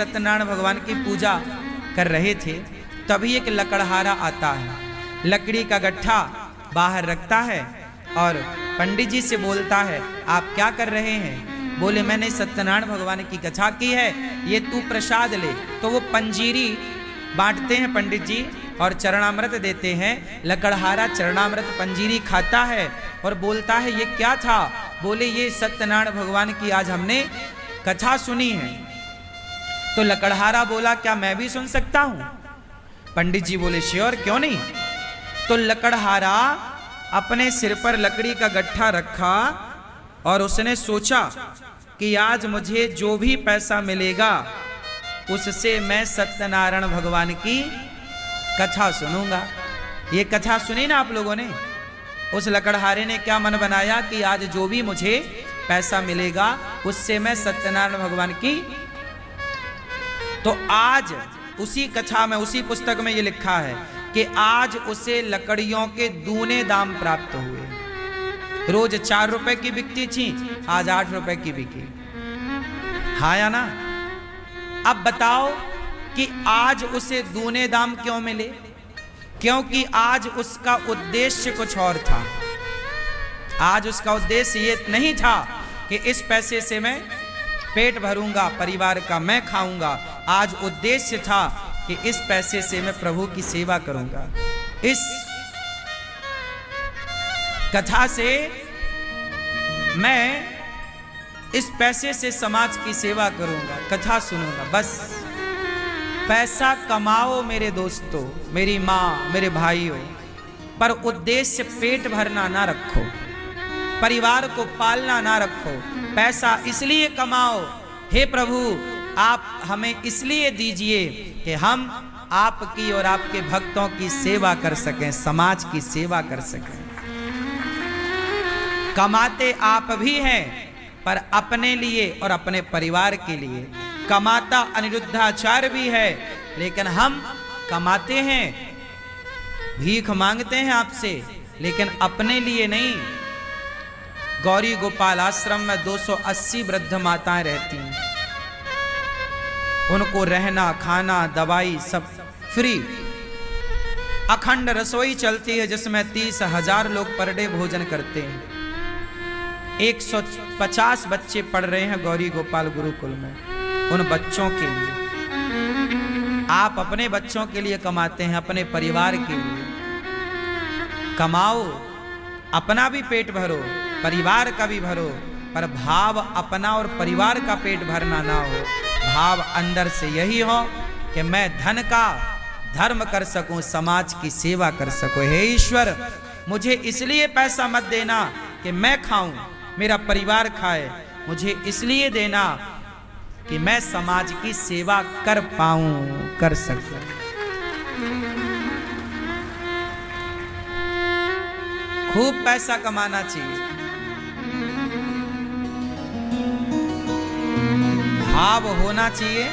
सत्यनारायण भगवान की पूजा कर रहे थे, तभी एक लकड़हारा आता है, लकड़ी का गट्ठा बाहर रखता है और पंडित जी से बोलता है, आप क्या कर रहे हैं? बोले, मैंने सत्यनारायण भगवान की कथा की है, ये तू प्रसाद ले। तो वो पंजीरी बांटते हैं पंडित जी और चरणामृत देते हैं। लकड़हारा चरणामृत पंजीरी खाता है और बोलता है, ये क्या था? बोले, ये सत्यनारायण भगवान की आज हमने कथा सुनी है। तो लकड़हारा बोला, क्या मैं भी सुन सकता हूं? पंडित जी बोले, श्योर, क्यों नहीं। तो लकड़हारा अपने सिर पर लकड़ी का गट्ठा रखा और उसने सोचा कि आज मुझे जो भी पैसा मिलेगा उससे मैं सत्यनारायण भगवान की कथा सुनूंगा। ये कथा सुनी ना आप लोगों ने? उस लकड़हारे ने क्या मन बनाया कि आज जो भी मुझे पैसा मिलेगा उससे मैं सत्यनारायण भगवान की। तो आज उसी कथा में, उसी पुस्तक में ये लिखा है कि आज उसे लकड़ियों के दूने दाम प्राप्त हुए। रोज 4 रुपए की बिकती थी, आज 8 रुपए की बिकी। हाँ या ना? अब बताओ कि आज उसे दूने दाम क्यों मिले? क्योंकि आज उसका उद्देश्य कुछ और था। आज उसका उद्देश्य ये नहीं था कि इस पैसे से मैं पेट भरूंगा, परिवार का मैं खाऊंगा। आज उद्देश्य था कि इस पैसे से मैं प्रभु की सेवा करूंगा। इस कथा से मैं इस पैसे से समाज की सेवा करूंगा, कथा सुनूंगा। बस पैसा कमाओ मेरे दोस्तों, मेरी माँ, मेरे भाइयों, पर उद्देश्य पेट भरना ना रखो, परिवार को पालना ना रखो। पैसा इसलिए कमाओ, हे प्रभु आप हमें इसलिए दीजिए कि हम आपकी और आपके भक्तों की सेवा कर सकें, समाज की सेवा कर सकें। कमाते आप भी हैं, पर अपने लिए और अपने परिवार के लिए। कमाता अनिरुद्धाचार्य भी है, लेकिन हम कमाते हैं, भीख मांगते हैं आपसे, लेकिन अपने लिए नहीं। गौरी गोपाल आश्रम में 280 वृद्ध माताएं रहती हैं। उनको रहना, खाना, दवाई सब फ्री। अखंड रसोई चलती है जिसमें 30,000 लोग पर डे भोजन करते हैं। 150 बच्चे पढ़ रहे हैं गौरी गोपाल गुरुकुल में। उन बच्चों के लिए आप अपने बच्चों के लिए कमाते हैं, अपने परिवार के लिए कमाओ, अपना भी पेट भरो, परिवार का भी भरो, पर भाव अपना और परिवार का पेट भरना ना हो। भाव अंदर से यही हो कि मैं धन का धर्म कर सकूं, समाज की सेवा कर सकूं। हे ईश्वर, मुझे इसलिए पैसा मत देना कि मैं खाऊं, मेरा परिवार खाए, मुझे इसलिए देना कि मैं समाज की सेवा कर पाऊं, कर सकूं। खूब पैसा कमाना चाहिए, भाव होना चाहिए।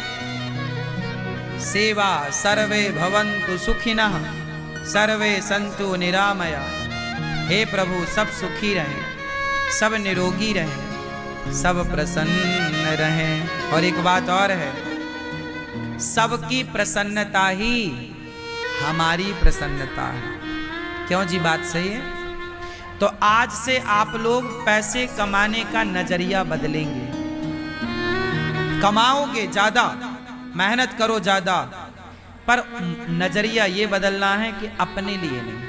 सेवा सर्वे भवन्तु सुखिनः सर्वे सन्तु निरामया। हे प्रभु, सब सुखी रहें, सब निरोगी रहें, सब प्रसन्न रहें। और एक बात और है, सबकी प्रसन्नता ही हमारी प्रसन्नता है। क्यों जी? बात सही है। तो आज से आप लोग पैसे कमाने का नजरिया बदलेंगे। कमाओगे ज्यादा, मेहनत करो ज्यादा, पर नजरिया ये बदलना है कि अपने लिए नहीं।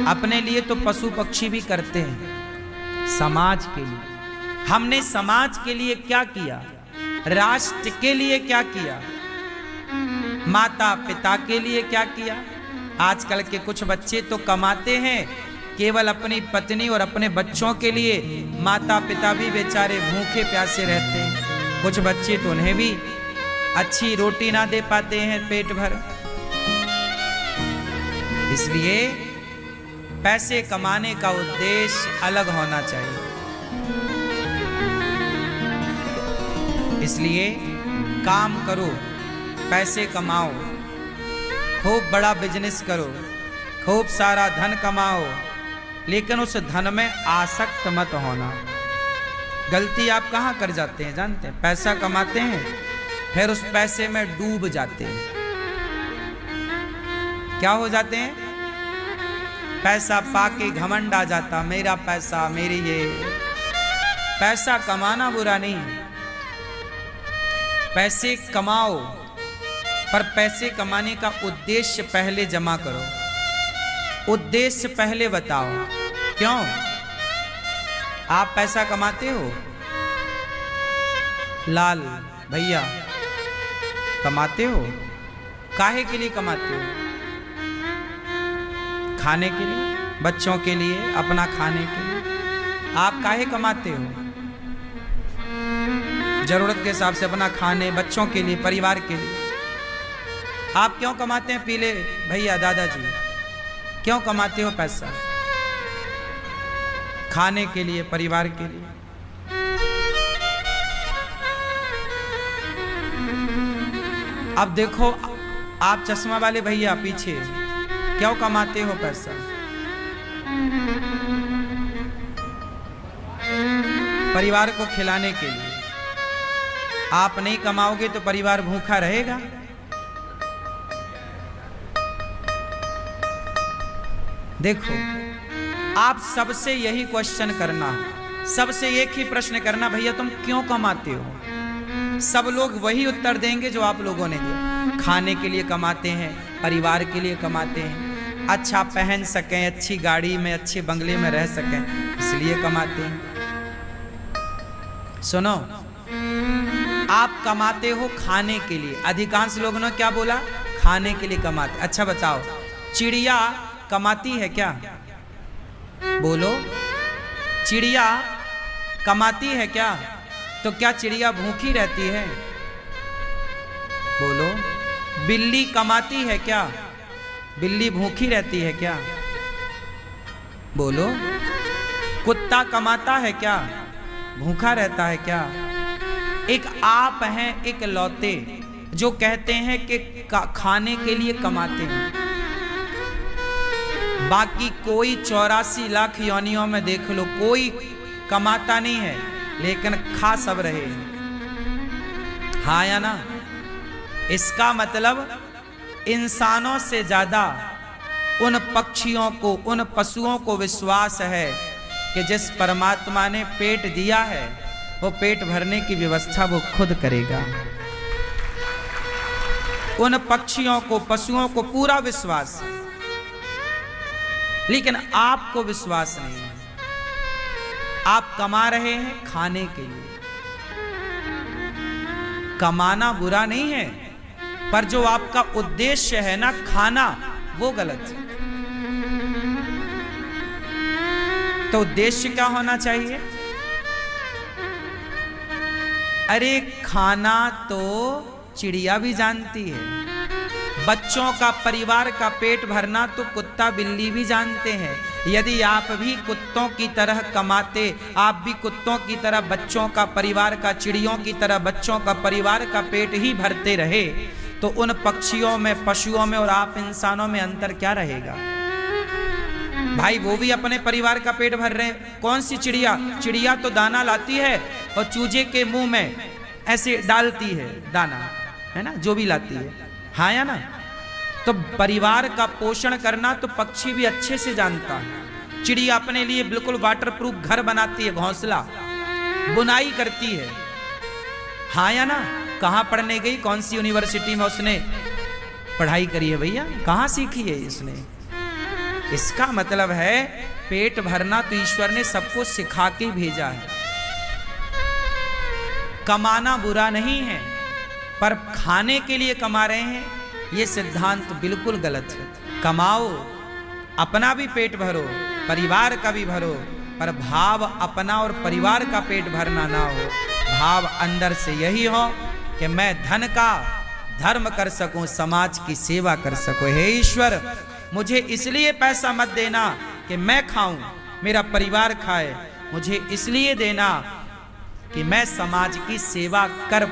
अपने लिए तो पशु पक्षी भी करते हैं, समाज के लिए। हमने समाज के लिए क्या किया? राष्ट्र के लिए क्या किया? माता पिता के लिए क्या किया? आजकल के कुछ बच्चे तो कमाते हैं केवल अपनी पत्नी और अपने बच्चों के लिए, माता पिता भी बेचारे भूखे प्यासे रहते हैं। कुछ बच्चे तो उन्हें भी अच्छी रोटी ना दे पाते हैं पेट भर। इसलिए पैसे कमाने का उद्देश्य अलग होना चाहिए। इसलिए काम करो, पैसे कमाओ, खूब बड़ा बिजनेस करो, खूब सारा धन कमाओ, लेकिन उस धन में आसक्त मत होना। गलती आप कहाँ कर जाते हैं जानते हैं? पैसा कमाते हैं, फिर उस पैसे में डूब जाते हैं। क्या हो जाते हैं? पैसा पाके घमंड आ जाता, मेरा पैसा, मेरी ये। पैसा कमाना बुरा नहीं है, पैसे कमाओ, पर पैसे कमाने का उद्देश्य पहले जमा करो। उद्देश्य पहले बताओ। क्यों आप पैसा कमाते हो? लाल भैया कमाते हो? काहे के लिए कमाते हो? खाने के लिए, बच्चों के लिए, अपना खाने के लिए। आप काहे कमाते हो? जरूरत के हिसाब से अपना खाने, बच्चों के लिए, परिवार के लिए। आप क्यों कमाते हैं पीले भैया, दादाजी? क्यों कमाते हो पैसा? खाने के लिए, परिवार के लिए। अब देखो आप चश्मा वाले भैया पीछे, क्यों कमाते हो पैसा? परिवार को खिलाने के लिए। आप नहीं कमाओगे तो परिवार भूखा रहेगा। देखो आप सबसे यही क्वेश्चन करना, सबसे एक ही प्रश्न करना, भैया तुम क्यों कमाते हो? सब लोग वही उत्तर देंगे जो आप लोगों ने दिया। खाने के लिए कमाते हैं, परिवार के लिए कमाते हैं, अच्छा पहन सकें, अच्छी गाड़ी में, अच्छे बंगले में रह सकें, इसलिए कमाते हैं। सुनो, आप कमाते हो खाने के लिए। अधिकांश लोगों ने क्या बोला? खाने के लिए कमाते। अच्छा बताओ, चिड़िया कमाती है क्या? बोलो, चिड़िया कमाती है क्या? तो क्या चिड़िया भूखी रहती है? बोलो, बिल्ली कमाती है क्या? बिल्ली भूखी रहती है क्या? बोलो, कुत्ता कमाता है क्या? भूखा रहता है क्या? एक आप हैं एक लौते जो कहते हैं कि खाने के लिए कमाते हैं। बाकी कोई 84 लाख योनियों में देख लो, कोई कमाता नहीं है, लेकिन खा सब रहे हैं। हाँ या ना? इसका मतलब इंसानों से ज्यादा उन पक्षियों को, उन पशुओं को विश्वास है कि जिस परमात्मा ने पेट दिया है वो पेट भरने की व्यवस्था वो खुद करेगा। उन पक्षियों को, पशुओं को पूरा विश्वास है, लेकिन आपको विश्वास नहीं है। आप कमा रहे हैं खाने के लिए। कमाना बुरा नहीं है, पर जो आपका उद्देश्य है ना खाना, वो गलत है। तो उद्देश्य क्या होना चाहिए? अरे खाना तो चिड़िया भी जानती है, बच्चों का, परिवार का पेट भरना तो कुत्ता बिल्ली भी जानते हैं। यदि आप भी कुत्तों की तरह कमाते, आप भी कुत्तों की तरह बच्चों का, परिवार का, चिड़ियों की तरह बच्चों का, परिवार का पेट ही भरते रहे, तो उन पक्षियों में, पशुओं में और आप इंसानों में अंतर क्या रहेगा? भाई वो भी अपने परिवार का पेट भर रहे हैं। कौन सी चिड़िया? चिड़िया तो दाना लाती है और चूजे के मुंह में ऐसे डालती है दाना, है ना, जो भी लाती है। हाँ या ना? तो परिवार का पोषण करना तो पक्षी भी अच्छे से जानता है। चिड़िया अपने लिए बिल्कुल वाटरप्रूफ घर बनाती है, घोंसला, बुनाई करती है। हाँ या ना? कहाँ पढ़ने गई, कौन सी यूनिवर्सिटी में उसने पढ़ाई करी है भैया? कहाँ सीखी है इसने? इसका मतलब है पेट भरना तो ईश्वर ने सबको सिखा के भेजा है। कमाना बुरा नहीं है, पर खाने के लिए कमा रहे हैं, ये सिद्धांत बिल्कुल गलत है। कमाओ, अपना भी पेट भरो, परिवार का भी भरो, पर भाव अपना और परिवार का पेट भरना ना हो। भाव अंदर से यही हो कि मैं धन का धर्म कर सकूं, समाज की सेवा कर सकूं। हे ईश्वर, मुझे इसलिए पैसा मत देना कि मैं खाऊं, मेरा परिवार खाए, मुझे इसलिए देना कि मैं समाज की सेवा कर